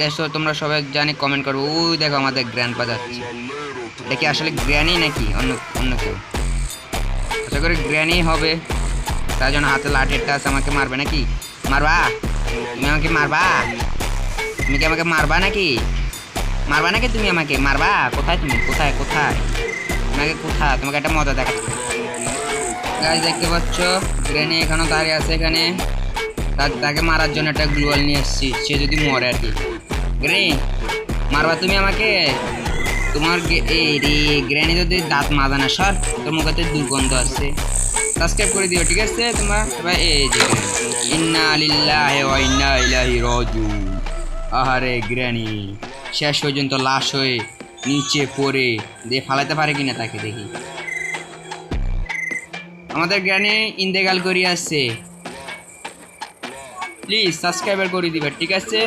এটা তোমরা সবাই জানি কমেন্ট করবো। ওই দেখো আমাদের গ্র্যান্ডপা যাচ্ছে। এটা কি আসলে গ্র্যানি নাকি অন্য অন্য কেউ? আশা করি গ্র্যানি হবে। তার জন্য হাতে লাঠির টাচ আমাকে মারবে নাকি? মারবা? তুমি আমাকে মারবা? তুমি কি আমাকে মারবা নাকি? মারবা নাকি তুমি আমাকে মারবা? কোথায় তুমি? কোথায় কোথায় তোমাকে কোথায়? তোমাকে একটা মজা দেখাচ্ছি। গাইস দেখতে পাচ্ছ গ্র্যানি এখনো দাঁড়িয়ে আছে এখানে। তাকে মারার জন্য একটা গ্লুয়াল নিয়ে এসেছি, সে যদি মরে আর কি। গ্র্যানি মারবা তুমি আমাকে? তোমার এই রে গ্র্যানি যদি দাঁত মাজা না সর, তোর মুখে দুর্গন্ধ আসছে। সাবস্ক্রাইব করে দিও ঠিক আছে তোমরা সবাই। এই যে ইন্না লিল্লাহি ওয়া ইন্না ইলাইহি রাজিউন। আহারে গ্র্যানি শেষ পর্যন্ত লাশ হয়ে নিচে পড়ে দিয়ে ফালাতে পারে কিনা তাকে দেখি। আমাদের গ্র্যানি ইন্তেকাল করিয়ে আসছে। প্লিজ সাবস্ক্রাইবার করে দিবে ঠিক আছে।